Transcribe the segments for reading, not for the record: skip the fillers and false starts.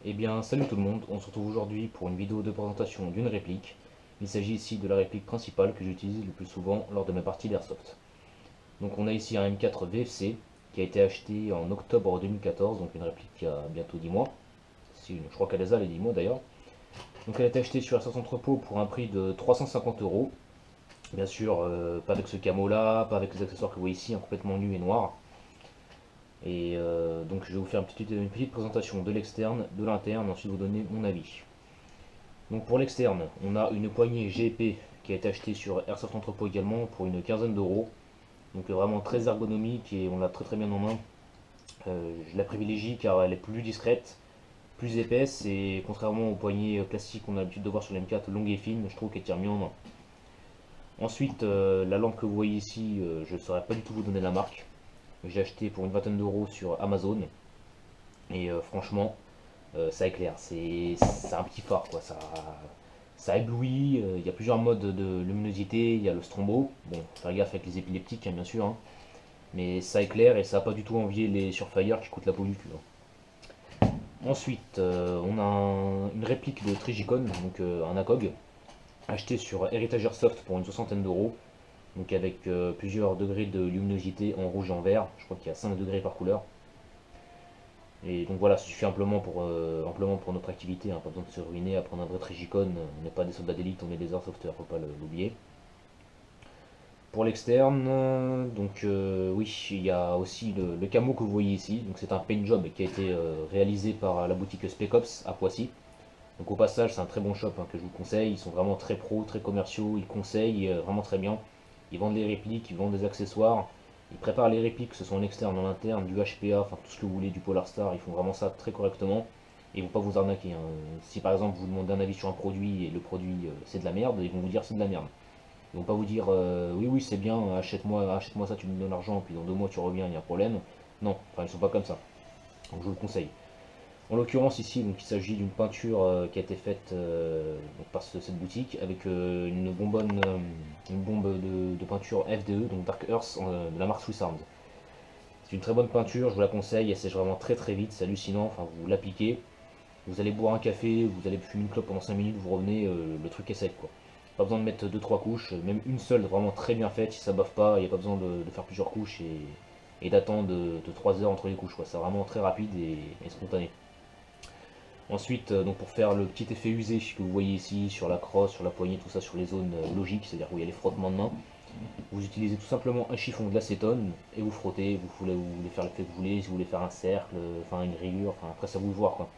Eh bien, salut tout le monde, on se retrouve aujourd'hui pour une vidéo de présentation d'une réplique. Il s'agit ici de la réplique principale que j'utilise le plus souvent lors de mes parties d'Airsoft. Donc on a ici un M4 VFC qui a été acheté en octobre 2014, donc une réplique qui a bientôt 10 mois. Je crois qu'elle les a les 10 mois d'ailleurs. Donc elle a été achetée sur Airsoft Entrepôt pour un prix de 350 euros. Bien sûr, pas avec ce camo là, pas avec les accessoires que vous voyez ici, complètement nu et noir. Et donc je vais vous faire une petite présentation de l'externe, de l'interne, ensuite vous donner mon avis. Donc pour l'externe, on a une poignée GP qui a été achetée sur Airsoft Entrepôt également pour une quinzaine d'euros. Donc vraiment très ergonomique et on l'a très bien en main. Je la privilégie car elle est plus discrète, plus épaisse et contrairement aux poignées classiques qu'on a l'habitude de voir sur l'M4 longue et fine, je trouve qu'elle tire mieux en main. Ensuite, la lampe que vous voyez ici, je ne saurais pas du tout vous donner la marque. J'ai acheté pour une vingtaine d'euros sur Amazon et franchement, ça éclaire. C'est un petit phare quoi. Ça éblouit. Il y a plusieurs modes de luminosité. Il y a le strombo. Bon, faire gaffe avec les épileptiques hein, bien sûr. Hein. Mais ça éclaire et ça n'a pas du tout envié les Surfire qui coûtent la peau du cul. Hein. Ensuite, on a une réplique de Trigicon, donc un ACOG, acheté sur Heritage Airsoft pour une soixantaine d'euros. Donc avec plusieurs degrés de luminosité en rouge et en vert. Je crois qu'il y a 5 degrés par couleur. Et donc voilà, ça suffit amplement pour notre activité, hein, pas besoin de se ruiner à prendre un vrai Trigicon, on n'est pas des soldats d'élite, on est des airsofters, faut pas l'oublier. Pour l'externe, donc oui, il y a aussi le camo que vous voyez ici, donc c'est un paint job qui a été réalisé par la boutique Spec Ops à Poissy. Donc au passage, c'est un très bon shop hein, que je vous conseille, ils sont vraiment très pros, très commerciaux, ils conseillent vraiment très bien. Ils vendent les répliques, ils vendent des accessoires, ils préparent les répliques, que ce soit en externe, en interne, du HPA, enfin tout ce que vous voulez, du Polar Star, ils font vraiment ça très correctement. Et ils vont pas vous arnaquer. Hein. Si par exemple vous demandez un avis sur un produit et le produit c'est de la merde, ils vont vous dire c'est de la merde. Ils vont pas vous dire oui c'est bien, achète-moi ça, tu me donnes l'argent, puis dans 2 mois tu reviens, il y a un problème. Non, enfin ils sont pas comme ça. Donc je vous le conseille. En l'occurrence ici, donc, il s'agit d'une peinture qui a été faite donc, par cette boutique avec une bombe de peinture FDE, donc Dark Earth de la marque Swiss Arms. C'est une très bonne peinture, je vous la conseille, elle sèche vraiment très vite, c'est hallucinant, enfin vous l'appliquez, vous allez boire un café, vous allez fumer une clope pendant 5 minutes, vous revenez, le truc est sec quoi. Pas besoin de mettre deux-trois couches, même une seule vraiment très bien faite, si ça bave pas, il n'y a pas besoin de faire plusieurs couches et d'attendre de 3 heures entre les couches, c'est vraiment très rapide et spontané. Ensuite, donc pour faire le petit effet usé que vous voyez ici sur la crosse, sur la poignée, tout ça sur les zones logiques, c'est-à-dire où il y a les frottements de main, vous utilisez tout simplement un chiffon de l'acétone et vous frottez, vous voulez faire l'effet que vous voulez, si vous voulez faire un cercle, enfin une rayure, enfin après ça vous le voir quoi.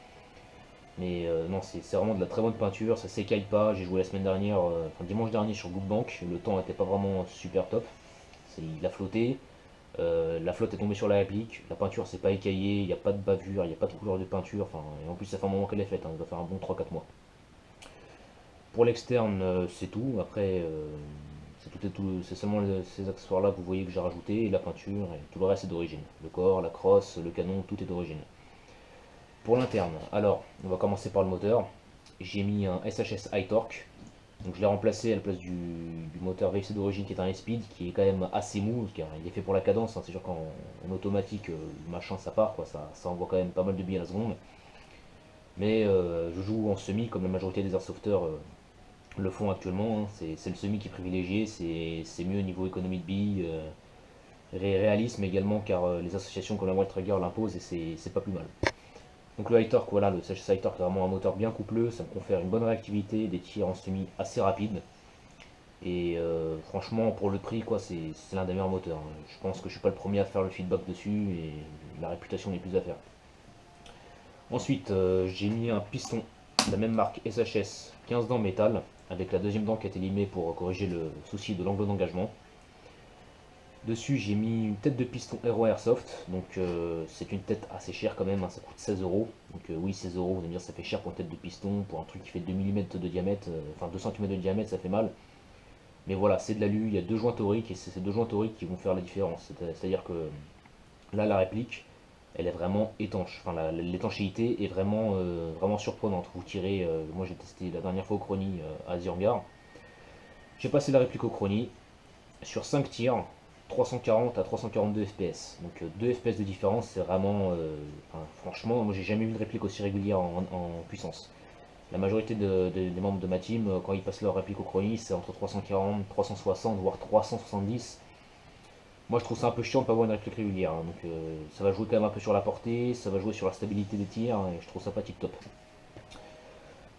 Mais non, c'est vraiment de la très bonne peinture, ça s'écaille pas, j'ai joué la semaine dernière, enfin dimanche dernier sur Bookbank, le temps n'était pas vraiment super top, il a flotté, la flotte est tombée sur la réplique, la peinture s'est pas écaillée, il n'y a pas de bavure, il n'y a pas de couleur de peinture, enfin, et en plus ça fait un moment qu'elle est faite, hein, ça doit faire un bon 3-4 mois. Pour l'externe, c'est tout, après c'est seulement ces accessoires là que vous voyez que j'ai rajouté, et la peinture, et tout le reste est d'origine. Le corps, la crosse, le canon, tout est d'origine. Pour l'interne, alors, on va commencer par le moteur. J'ai mis un SHS High Torque, donc je l'ai remplacé à la place du moteur VFC d'origine qui est un S-Speed qui est quand même assez mou, car il est fait pour la cadence, hein. C'est sûr qu'en automatique, le machin ça part, quoi, ça envoie quand même pas mal de billes à la seconde. Mais je joue en semi comme la majorité des airsofters le font actuellement, hein. C'est le semi qui est privilégié, c'est mieux au niveau économie de billes, réalisme également car les associations comme la World Traeger l'imposent et c'est pas plus mal. Donc le high torque, voilà, le SHS high torque est vraiment un moteur bien coupleux, ça me confère une bonne réactivité, des tirs en semi assez rapides. Et franchement, pour le prix, quoi, c'est l'un des meilleurs moteurs. Hein. Je pense que je suis pas le premier à faire le feedback dessus et la réputation n'est plus à faire. Ensuite, j'ai mis un piston de la même marque SHS 15 dents métal avec la deuxième dent qui a été limée pour corriger le souci de l'angle d'engagement. Dessus, j'ai mis une tête de piston Hero Airsoft, donc c'est une tête assez chère quand même, hein, ça coûte 16 euros. Donc oui, 16 euros, vous allez me dire ça fait cher pour une tête de piston, pour un truc qui fait 2 mm de diamètre, enfin 2 cm de diamètre, ça fait mal. Mais voilà, c'est de l'alu, il y a deux joints toriques et c'est ces deux joints toriques qui vont faire la différence. C'est-à-dire que là, la réplique, elle est vraiment étanche. Enfin, l'étanchéité est vraiment surprenante. Vous tirez, moi j'ai testé la dernière fois au Crony à Ziangar. J'ai passé la réplique au Crony sur 5 tirs. 340 à 342 fps. Donc 2 fps de différence, c'est vraiment... enfin, franchement, moi j'ai jamais vu une réplique aussi régulière en puissance. La majorité des membres de ma team, quand ils passent leur réplique au chronie, c'est entre 340, 360, voire 370. Moi je trouve ça un peu chiant de pas avoir une réplique régulière, hein. Donc ça va jouer quand même un peu sur la portée, ça va jouer sur la stabilité des tirs, hein, et je trouve ça pas tip top.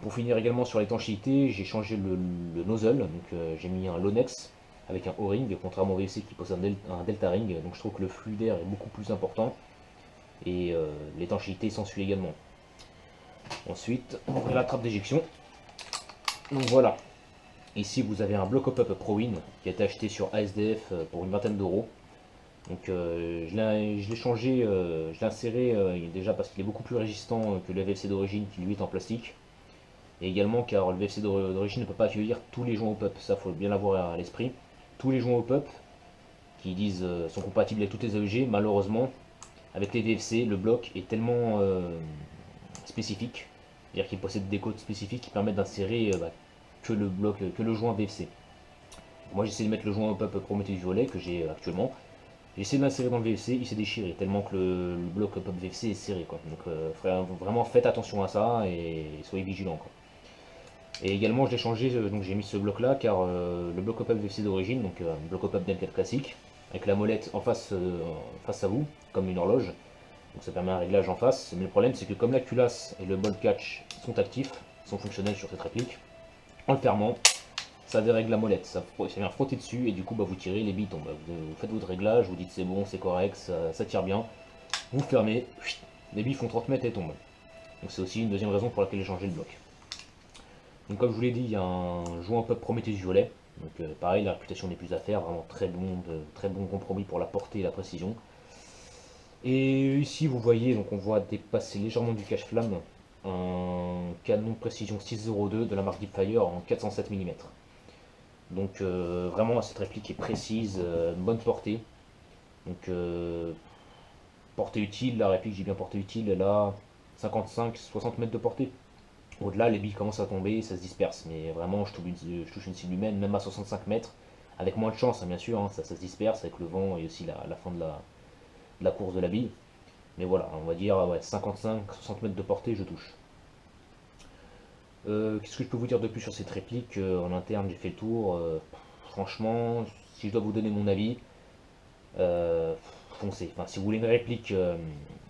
Pour finir également sur l'étanchéité, j'ai changé le nozzle, donc j'ai mis un Lonex avec un O-ring, contrairement au VFC qui possède un Delta ring, donc je trouve que le flux d'air est beaucoup plus important, et l'étanchéité s'ensuit également. Ensuite, on ouvre la trappe d'éjection. Donc voilà, ici vous avez un bloc pop-up ProWin qui a été acheté sur ASDF pour une vingtaine d'euros. Donc je l'ai changé, je l'ai inséré déjà parce qu'il est beaucoup plus résistant que le VFC d'origine qui lui est en plastique. Et également car le VFC d'origine ne peut pas accueillir tous les joints au pop, ça faut bien l'avoir à l'esprit. Tous les joints au pop qui disent sont compatibles avec toutes les AEG, malheureusement avec les VFC le bloc est tellement spécifique, c'est-à-dire qu'il possède des codes spécifiques qui permettent d'insérer que le bloc, que le joint VFC. Moi j'essaie de mettre le joint au pop Prometheus Violet que j'ai actuellement. J'ai essayé de l'insérer dans le VFC, il s'est déchiré tellement que le bloc pop VFC est serré, quoi. Donc vraiment faites attention à ça et soyez vigilants, quoi. Et également je l'ai changé, donc j'ai mis ce bloc là car le bloc pop VFC d'origine, donc bloc pop Delcat classique, avec la molette en face, face à vous, comme une horloge. Donc ça permet un réglage en face. Mais le problème c'est que comme la culasse et le bolt catch sont actifs, sont fonctionnels sur cette réplique, en le fermant, ça dérègle la molette, ça vient frotter dessus et du coup vous tirez, les billes tombent. Vous faites votre réglage, vous dites c'est bon, c'est correct, ça tire bien. Vous fermez, les billes font 30 mètres et tombent. Donc c'est aussi une deuxième raison pour laquelle j'ai changé le bloc. Donc comme je vous l'ai dit, il y a un joint pop Prometheus Violet. Donc pareil, la réputation n'est plus à faire, vraiment très bon compromis pour la portée et la précision. Et ici vous voyez, donc on voit dépasser légèrement du cache-flamme un canon de précision 602 de la marque Deepfire en 407 mm. Donc vraiment cette réplique est précise, bonne portée. Donc portée utile, la réplique j'ai bien portée utile, elle a 55-60 mètres de portée. Au-delà les billes commencent à tomber, ça se disperse, mais vraiment je touche une cible humaine, même à 65 mètres, avec moins de chance hein, bien sûr, hein, ça se disperse avec le vent et aussi la fin de la course de la bille. Mais voilà, on va dire ouais, 55-60 mètres de portée, je touche. Qu'est-ce que je peux vous dire de plus sur cette réplique en interne, j'ai fait le tour. Franchement, si je dois vous donner mon avis, foncez. Enfin, si vous voulez une réplique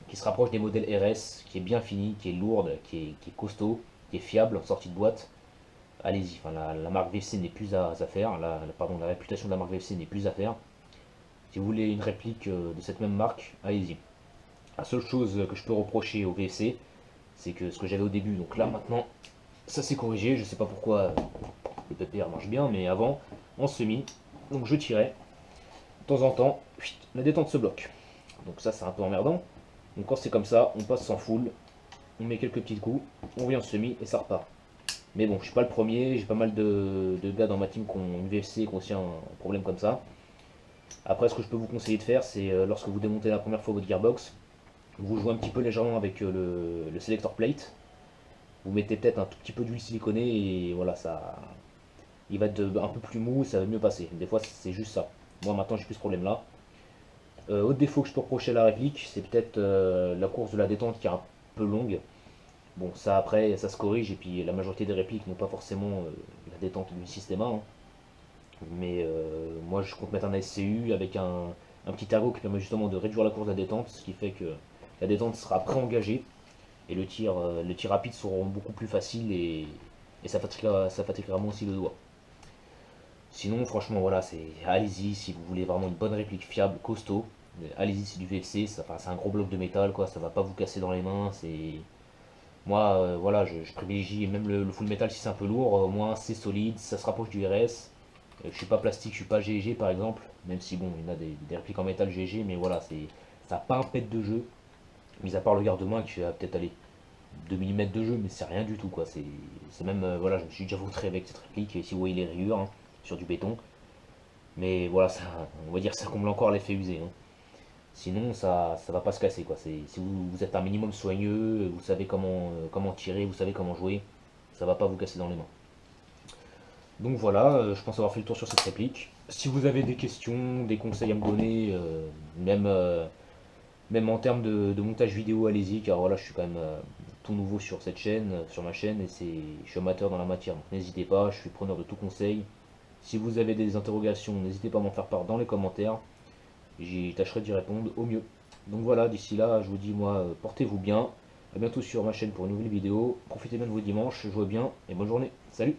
qui se rapproche des modèles RS, qui est bien finie, qui est lourde, qui est costaud, qui est fiable en sortie de boîte, allez-y. Enfin, la marque VFC n'est plus à faire. Pardon, la réputation de la marque VFC n'est plus à faire. Si vous voulez une réplique de cette même marque, allez-y. La seule chose que je peux reprocher au VFC, c'est que ce que j'avais au début, donc là maintenant, ça s'est corrigé. Je sais pas pourquoi le PPR marche bien, mais avant, en semi, donc je tirais. De temps en temps, la détente se bloque. Donc ça, c'est un peu emmerdant. Donc quand c'est comme ça, on passe sans full, on met quelques petits coups, on revient en semi et ça repart. Mais bon, je suis pas le premier, j'ai pas mal de gars dans ma team qui ont une VFC, qui ont aussi un problème comme ça. Après, ce que je peux vous conseiller de faire, c'est lorsque vous démontez la première fois votre gearbox, vous jouez un petit peu légèrement avec le selector plate. Vous mettez peut-être un tout petit peu d'huile siliconée et voilà, ça, il va être un peu plus mou, ça va mieux passer. Des fois, c'est juste ça. Moi, maintenant, j'ai plus ce problème-là. Autre défaut que je peux reprocher à la réplique, c'est peut-être la course de la détente qui est un peu longue. Bon, ça après, ça se corrige et puis la majorité des répliques n'ont pas forcément la détente du système A. Hein. Mais moi, je compte mettre un SCU avec un petit ergo qui permet justement de réduire la course de la détente, ce qui fait que la détente sera pré-engagée et les tirs rapides seront beaucoup plus faciles et ça fatiguera moins aussi le doigt. Sinon, franchement, voilà, allez-y si vous voulez vraiment une bonne réplique fiable, costaud. Allez-y, c'est du VFC, c'est un gros bloc de métal, quoi, ça va pas vous casser dans les mains. Moi, voilà, je privilégie même le full metal si c'est un peu lourd, au moins c'est solide, ça se rapproche du RS. Je suis pas plastique, je suis pas GG par exemple, même si bon, il y en a des répliques en métal GG, mais voilà, ça n'a pas un pet de jeu, mis à part le garde-main qui fait peut-être aller 2 mm de jeu, mais c'est rien du tout quoi. C'est même, voilà, je me suis déjà vautré avec cette réplique, et si vous voyez les rayures hein, sur du béton, mais voilà, ça, on va dire ça comble encore l'effet usé. Hein. Sinon, ça va pas se casser quoi. Si vous êtes un minimum soigneux, vous savez comment tirer, vous savez comment jouer, ça va pas vous casser dans les mains. Donc voilà, je pense avoir fait le tour sur cette réplique. Si vous avez des questions, des conseils à me donner, même en termes de montage vidéo, allez-y, car voilà, je suis quand même tout nouveau sur cette chaîne, sur ma chaîne, et je suis amateur dans la matière. Donc n'hésitez pas, je suis preneur de tout conseil. Si vous avez des interrogations, n'hésitez pas à m'en faire part dans les commentaires. J'y tâcherai d'y répondre au mieux. Donc voilà, d'ici là, je vous dis, moi, portez-vous bien. À bientôt sur ma chaîne pour une nouvelle vidéo. Profitez bien de vos dimanches, jouez bien et bonne journée. Salut!